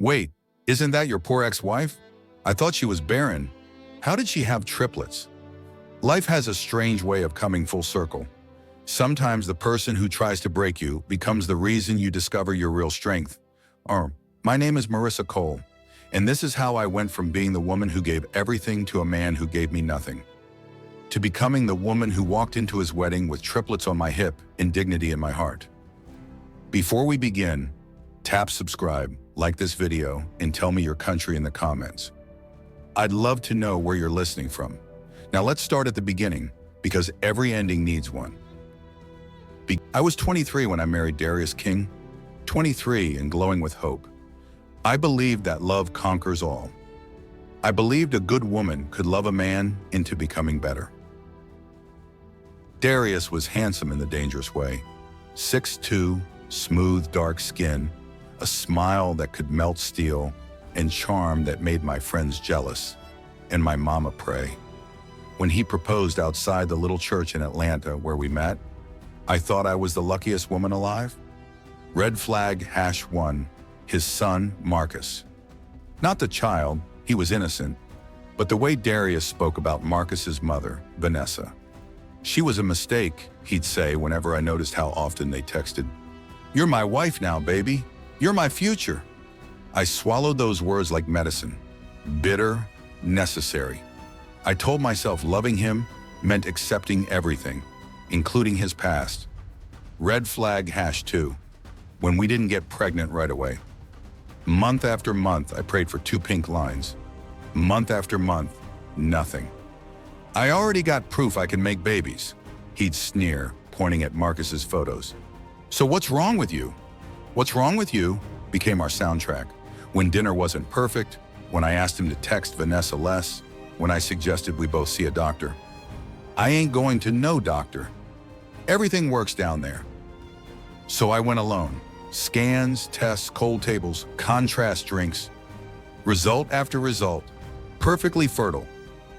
Wait, isn't that your poor ex-wife? I thought she was barren. How did she have triplets? Life has a strange way of coming full circle. Sometimes the person who tries to break you becomes the reason you discover your real strength. My name is Marissa Cole, and this is how I went from being the woman who gave everything to a man who gave me nothing, to becoming the woman who walked into his wedding with triplets on my hip and dignity in my heart. Before we begin, tap subscribe, like this video, and tell me your country in the comments. I'd love to know where you're listening from. Now let's start at the beginning, because every ending needs one. I was 23 when I married Darius King, 23 and glowing with hope. I believed that love conquers all. I believed a good woman could love a man into becoming better. Darius was handsome in the dangerous way. 6'2", smooth dark skin, a smile that could melt steel, and charm that made my friends jealous, and my mama pray. When he proposed outside the little church in Atlanta where we met, I thought I was the luckiest woman alive. Red flag #1, his son, Marcus. Not the child, he was innocent, but the way Darius spoke about Marcus's mother, Vanessa. She was a mistake, he'd say whenever I noticed how often they texted. "You're my wife now, baby. You're my future." I swallowed those words like medicine. Bitter, necessary. I told myself loving him meant accepting everything, including his past. Red flag #2, when we didn't get pregnant right away. Month after month, I prayed for 2 pink lines. Month after month, nothing. "I already got proof I can make babies," he'd sneer, pointing at Marcus's photos. "So what's wrong with you?" "What's wrong with you?" became our soundtrack. When dinner wasn't perfect, when I asked him to text Vanessa less, when I suggested we both see a doctor. "I ain't going to no doctor. Everything works down there." So I went alone. Scans, tests, cold tables, contrast drinks. Result after result. Perfectly fertile.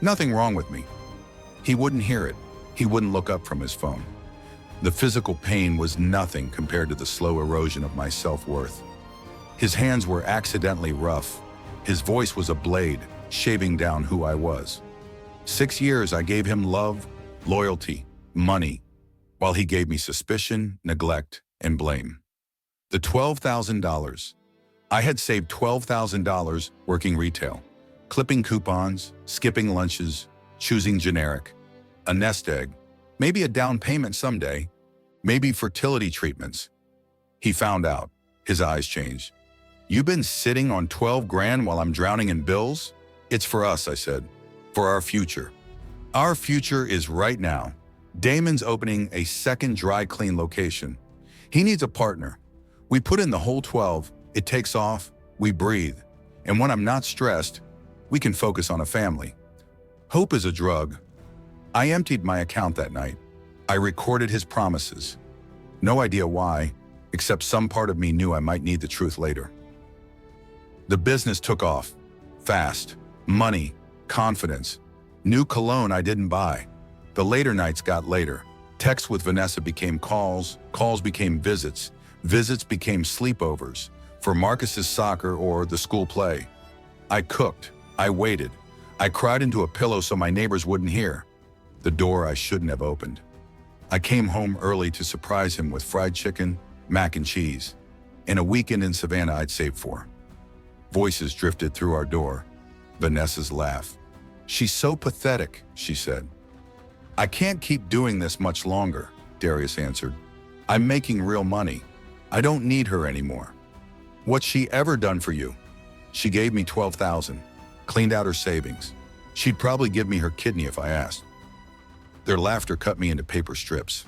Nothing wrong with me. He wouldn't hear it. He wouldn't look up from his phone. The physical pain was nothing compared to the slow erosion of my self-worth. His hands were accidentally rough. His voice was a blade, shaving down who I was. 6 years I gave him love, loyalty, money, while he gave me suspicion, neglect, and blame. The $12,000. I had saved $12,000 working retail, clipping coupons, skipping lunches, choosing generic, a nest egg, maybe a down payment someday, maybe fertility treatments. He found out. His eyes changed. "You've been sitting on 12 grand while I'm drowning in bills?" "It's for us," I said. "For our future." Our future is right now. Damon's opening a second dry clean location. He needs a partner. We put in the whole 12, it takes off, we breathe. And when I'm not stressed, we can focus on a family. Hope is a drug. I emptied my account that night. I recorded his promises. No idea why, except some part of me knew I might need the truth later. The business took off. Fast. Money. Confidence. New cologne I didn't buy. The later nights got later. Texts with Vanessa became calls. Calls became visits. Visits became sleepovers for Marcus's soccer or the school play. I cooked. I waited. I cried into a pillow so my neighbors wouldn't hear. The door I shouldn't have opened. I came home early to surprise him with fried chicken, mac and cheese, and a weekend in Savannah I'd saved for. Voices drifted through our door. Vanessa's laugh. "She's so pathetic," she said. "I can't keep doing this much longer," Darius answered. "I'm making real money. I don't need her anymore." "What's she ever done for you?" "She gave me $12,000, cleaned out her savings. She'd probably give me her kidney if I asked." Their laughter cut me into paper strips.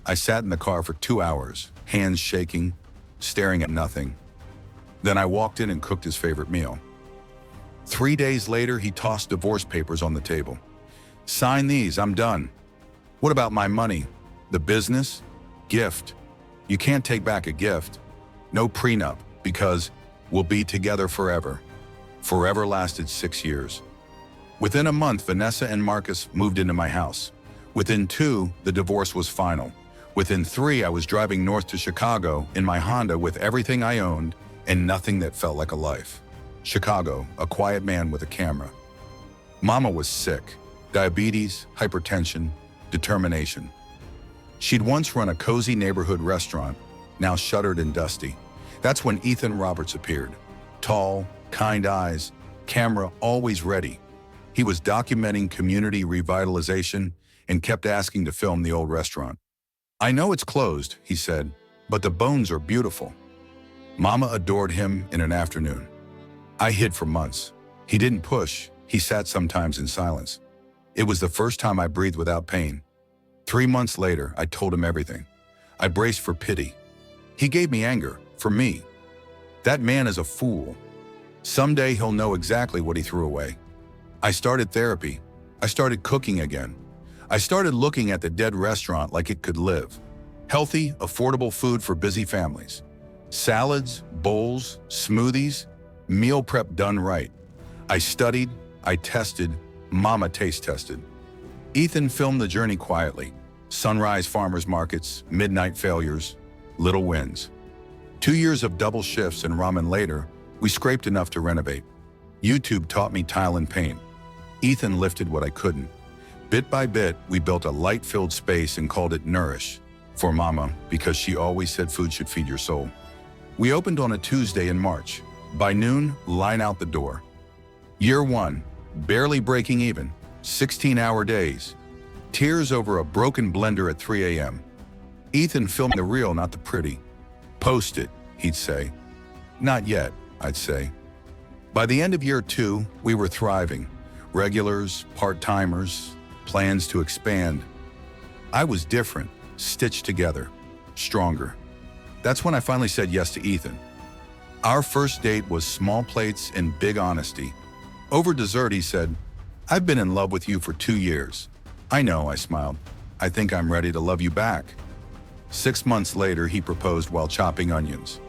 I sat in the car for 2 hours, hands shaking, staring at nothing. Then I walked in and cooked his favorite meal. 3 days later, he tossed divorce papers on the table. "Sign these, I'm done." "What about my money? The business? Gift." "You can't take back a gift." "No prenup, because we'll be together forever." Forever lasted 6 years. Within a month, Vanessa and Marcus moved into my house. Within 2, the divorce was final. Within 3, I was driving north to Chicago in my Honda with everything I owned and nothing that felt like a life. Chicago, a quiet man with a camera. Mama was sick. Diabetes, hypertension, determination. She'd once run a cozy neighborhood restaurant, now shuttered and dusty. That's when Ethan Roberts appeared. Tall, kind eyes, camera always ready. He was documenting community revitalization and kept asking to film the old restaurant. "I know it's closed," he said, "but the bones are beautiful." Mama adored him in an afternoon. I hid for months. He didn't push. He sat sometimes in silence. It was the first time I breathed without pain. 3 months later, I told him everything. I braced for pity. He gave me anger, for me. That man is a fool. Someday he'll know exactly what he threw away. I started therapy. I started cooking again. I started looking at the dead restaurant like it could live. Healthy, affordable food for busy families. Salads, bowls, smoothies, meal prep done right. I studied, I tested, Mama taste tested. Ethan filmed the journey quietly. Sunrise farmers markets, midnight failures, little wins. 2 years of double shifts and ramen later, we scraped enough to renovate. YouTube taught me tile and paint. Ethan lifted what I couldn't. Bit by bit, we built a light-filled space and called it Nourish, for Mama, because she always said food should feed your soul. We opened on a Tuesday in March. By noon, line out the door. Year 1, barely breaking even, 16-hour days. Tears over a broken blender at 3 a.m. Ethan filmed the real, not the pretty. "Post it," he'd say. "Not yet," I'd say. By the end of year 2, we were thriving. Regulars, part-timers, plans to expand. I was different, stitched together, stronger. That's when I finally said yes to Ethan. Our first date was small plates and big honesty. Over dessert, he said, "I've been in love with you for 2 years." "I know," I smiled. "I think I'm ready to love you back." 6 months later, he proposed while chopping onions.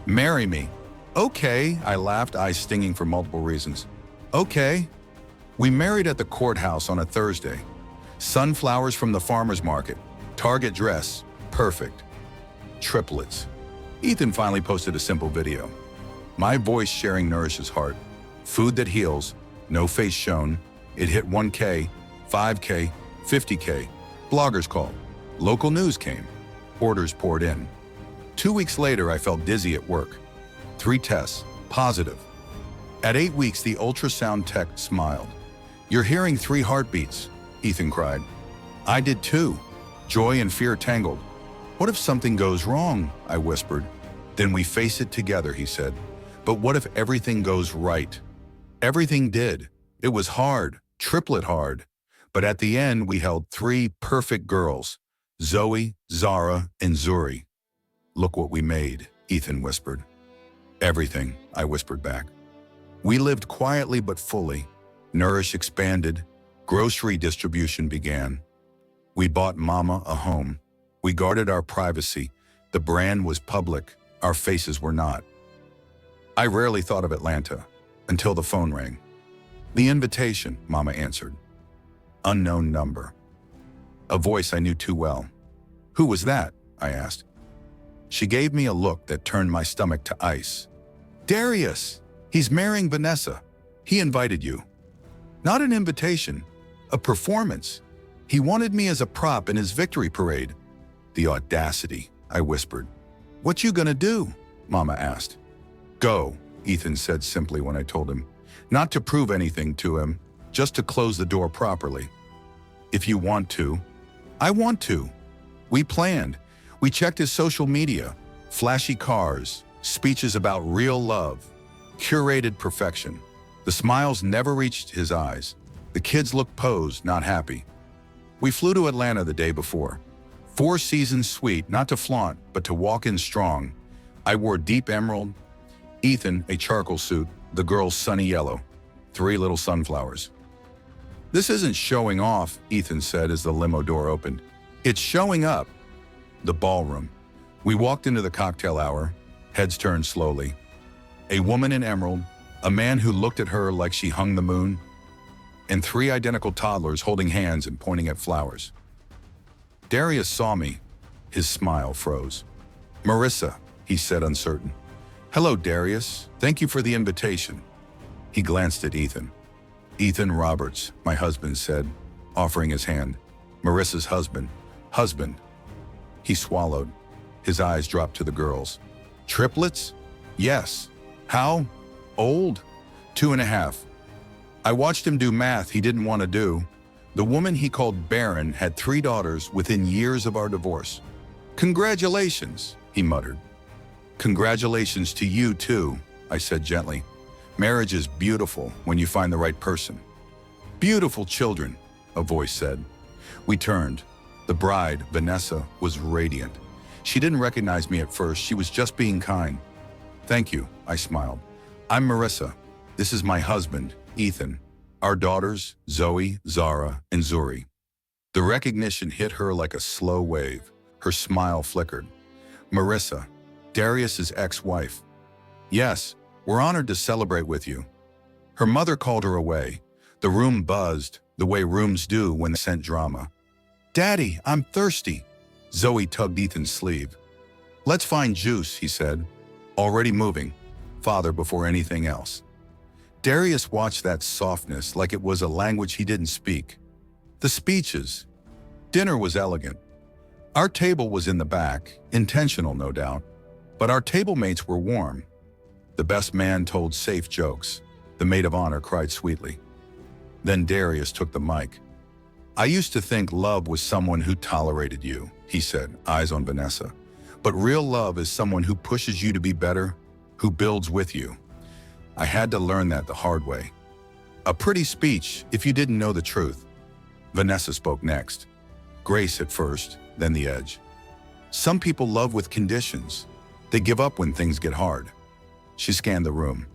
"Marry me." "Okay," I laughed, eyes stinging for multiple reasons. "Okay." We married at the courthouse on a Thursday. Sunflowers from the farmer's market. Target dress. Perfect. Triplets. Ethan finally posted a simple video. My voice sharing nourishes heart. Food that heals. No face shown. It hit 1K, 5K, 50K. Bloggers called. Local news came. Orders poured in. 2 weeks later, I felt dizzy at work. 3 tests. Positive. At 8 weeks, the ultrasound tech smiled. "You're hearing 3 heartbeats," Ethan cried. I did too. Joy and fear tangled. "What if something goes wrong?" I whispered. "Then we face it together," he said. "But what if everything goes right?" Everything did. It was hard, triplet hard. But at the end, we held 3 perfect girls, Zoe, Zara, and Zuri. "Look what we made," Ethan whispered. "Everything," I whispered back. We lived quietly but fully. Nourish expanded. Grocery distribution began. We bought Mama a home. We guarded our privacy. The brand was public. Our faces were not. I rarely thought of Atlanta until the phone rang. "The invitation," Mama answered. Unknown number. A voice I knew too well. "Who was that?" I asked. She gave me a look that turned my stomach to ice. "Darius! He's marrying Vanessa. He invited you." "Not an invitation, a performance. He wanted me as a prop in his victory parade." "The audacity," I whispered. "What you gonna do?" Mama asked. "Go," Ethan said simply when I told him. Not to prove anything to him, just to close the door properly. "If you want to." "I want to." We planned. We checked his social media. Flashy cars, speeches about real love, curated perfection. The smiles never reached his eyes. The kids looked posed, not happy. We flew to Atlanta the day before. 4 Seasons suite, not to flaunt, but to walk in strong. I wore deep emerald, Ethan a charcoal suit, the girls sunny yellow, 3 little sunflowers. "This isn't showing off," Ethan said as the limo door opened. "It's showing up." The ballroom. We walked into the cocktail hour, heads turned slowly. A woman in emerald, a man who looked at her like she hung the moon, and 3 identical toddlers holding hands and pointing at flowers. Darius saw me. His smile froze. "Marissa," he said uncertain. Hello, Darius. Thank you for the invitation. He glanced at Ethan. Ethan Roberts, my husband said, offering his hand. Marissa's husband. Husband. He swallowed. His eyes dropped to the girls. Triplets? Yes. How? Old? 2.5. I watched him do math he didn't want to do. The woman he called barren had 3 daughters within years of our divorce. Congratulations, he muttered. Congratulations to you too, I said gently. Marriage is beautiful when you find the right person. Beautiful children, a voice said. We turned. The bride, Vanessa, was radiant. She didn't recognize me at first. She was just being kind. Thank you, I smiled. I'm Marissa. This is my husband, Ethan. Our daughters, Zoe, Zara, and Zuri. The recognition hit her like a slow wave. Her smile flickered. Marissa, Darius's ex-wife. Yes, we're honored to celebrate with you. Her mother called her away. The room buzzed, the way rooms do when they scent drama. Daddy, I'm thirsty. Zoe tugged Ethan's sleeve. Let's find juice, he said. Already moving. Father before anything else. Darius watched that softness like it was a language he didn't speak. The speeches. Dinner was elegant. Our table was in the back, intentional no doubt, but our table mates were warm. The best man told safe jokes. The maid of honor cried sweetly. Then Darius took the mic. I used to think love was someone who tolerated you, he said, eyes on Vanessa. But real love is someone who pushes you to be better, who builds with you. I had to learn that the hard way. A pretty speech if you didn't know the truth. Vanessa spoke next. Grace at first, then the edge. Some people love with conditions. They give up when things get hard. She scanned the room.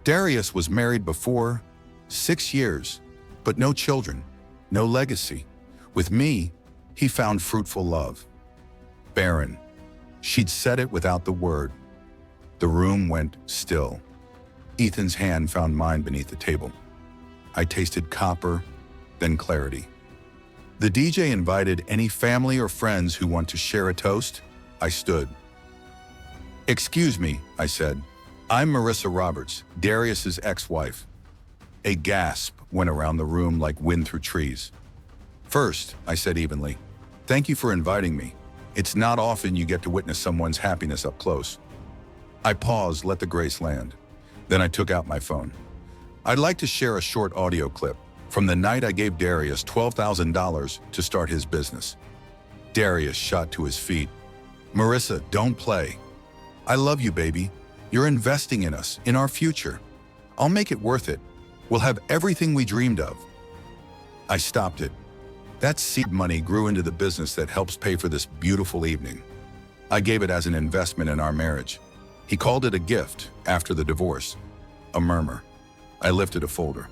Darius was married before, 6 years, but no children, no legacy. With me, he found fruitful love. Barren. She'd said it without the word. The room went still. Ethan's hand found mine beneath the table. I tasted copper, then clarity. The DJ invited any family or friends who want to share a toast. I stood. Excuse me, I said. I'm Marissa Roberts, Darius's ex-wife. A gasp went around the room like wind through trees. First, I said evenly, thank you for inviting me. It's not often you get to witness someone's happiness up close. I paused, let the grace land. Then I took out my phone. I'd like to share a short audio clip from the night I gave Darius $12,000 to start his business. Darius shot to his feet. Marissa, don't play. I love you, baby. You're investing in us, in our future. I'll make it worth it. We'll have everything we dreamed of. I stopped it. That seed money grew into the business that helps pay for this beautiful evening. I gave it as an investment in our marriage. He called it a gift after the divorce. A murmur. I lifted a folder.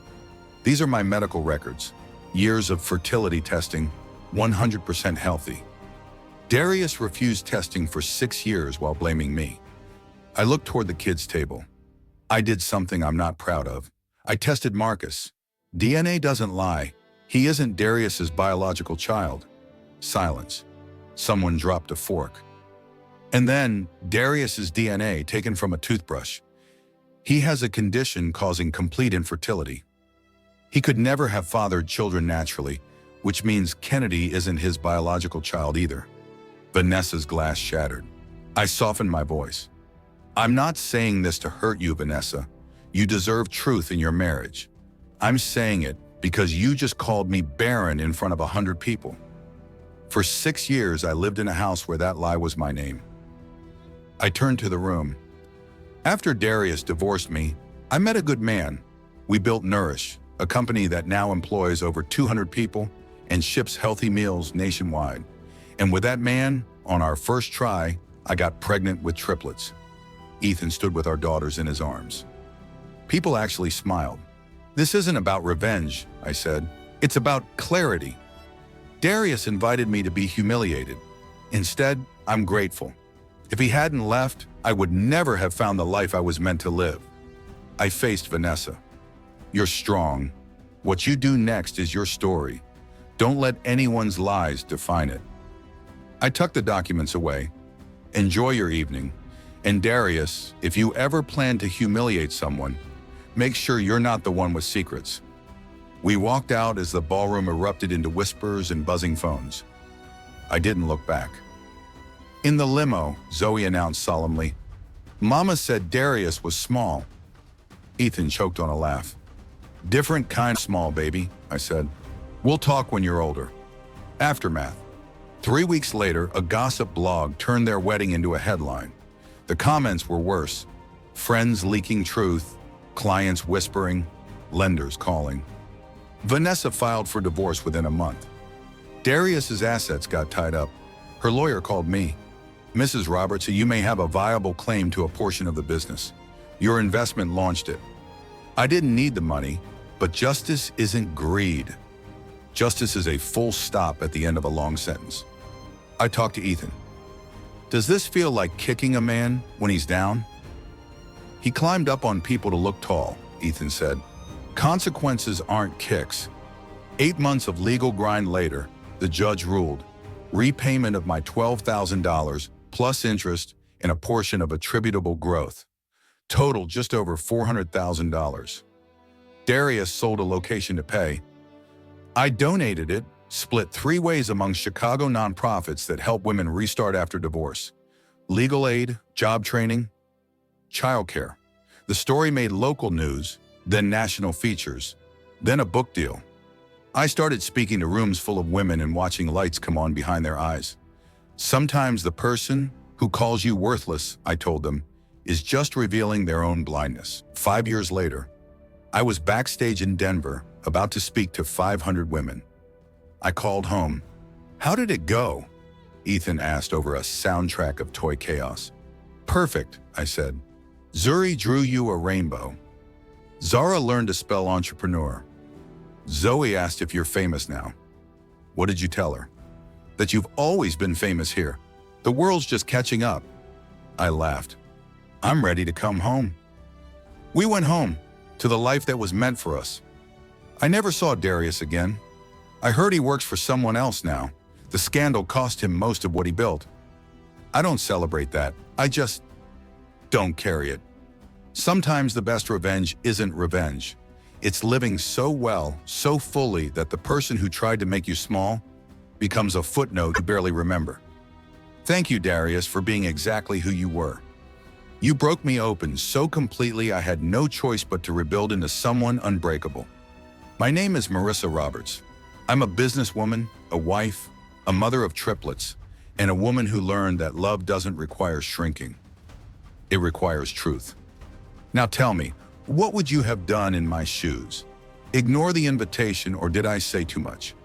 These are my medical records. Years of fertility testing, 100% healthy. Darius refused testing for 6 years while blaming me. I looked toward the kids' table. I did something I'm not proud of. I tested Marcus. DNA doesn't lie. He isn't Darius's biological child. Silence. Someone dropped a fork. And then Darius's DNA taken from a toothbrush. He has a condition causing complete infertility. He could never have fathered children naturally, which means Kennedy isn't his biological child either. Vanessa's glass shattered. I softened my voice. I'm not saying this to hurt you, Vanessa. You deserve truth in your marriage. I'm saying it because you just called me barren in front of 100 people. For 6 years, I lived in a house where that lie was my name. I turned to the room. After Darius divorced me, I met a good man. We built Nourish, a company that now employs over 200 people and ships healthy meals nationwide. And with that man, on our first try, I got pregnant with triplets. Ethan stood with our daughters in his arms. People actually smiled. This isn't about revenge, I said. It's about clarity. Darius invited me to be humiliated. Instead, I'm grateful. If he hadn't left, I would never have found the life I was meant to live. I faced Vanessa. You're strong. What you do next is your story. Don't let anyone's lies define it. I tucked the documents away. Enjoy your evening. And Darius, if you ever plan to humiliate someone, make sure you're not the one with secrets. We walked out as the ballroom erupted into whispers and buzzing phones. I didn't look back. In the limo, Zoe announced solemnly, "Mama said Darius was small." Ethan choked on a laugh. "Different kind of small, baby," I said. "We'll talk when you're older." Aftermath. 3 weeks later, a gossip blog turned their wedding into a headline. The comments were worse. Friends leaking truth, clients whispering, lenders calling. Vanessa filed for divorce within a month. Darius's assets got tied up. Her lawyer called me. "Mrs. Roberts, you may have a viable claim to a portion of the business. Your investment launched it." I didn't need the money, but justice isn't greed. Justice is a full stop at the end of a long sentence. I talked to Ethan. "Does this feel like kicking a man when he's down?" "He climbed up on people to look tall," Ethan said. "Consequences aren't kicks." 8 months of legal grind later, the judge ruled repayment of my $12,000 plus interest and a portion of attributable growth. Total just over $400,000. Darius sold a location to pay. I donated it, split 3 ways among Chicago nonprofits that help women restart after divorce. Legal aid, job training, childcare. The story made local news, then national features, then a book deal. I started speaking to rooms full of women and watching lights come on behind their eyes. Sometimes the person who calls you worthless, I told them, is just revealing their own blindness. 5 years later, I was backstage in Denver, about to speak to 500 women. I called home. "How did it go?" Ethan asked over a soundtrack of toy chaos. "Perfect," I said. "Zuri drew you a rainbow. Zara learned to spell entrepreneur. Zoe asked if you're famous now." "What did you tell her?" "That you've always been famous here. The world's just catching up." I laughed. "I'm ready to come home." We went home, to the life that was meant for us. I never saw Darius again. I heard he works for someone else now. The scandal cost him most of what he built. I don't celebrate that. I just don't carry it. Sometimes the best revenge isn't revenge. It's living so well, so fully that the person who tried to make you small becomes a footnote you barely remember. Thank you, Darius, for being exactly who you were. You broke me open so completely I had no choice but to rebuild into someone unbreakable. My name is Marissa Roberts. I'm a businesswoman, a wife, a mother of triplets, and a woman who learned that love doesn't require shrinking. It requires truth. Now tell me, what would you have done in my shoes? Ignore the invitation, or did I say too much?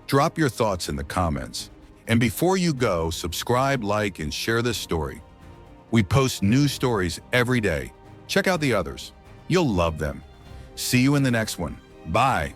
Drop your thoughts in the comments. And before you go, subscribe, like, and share this story. We post new stories every day. Check out the others. You'll love them. See you in the next one. Bye.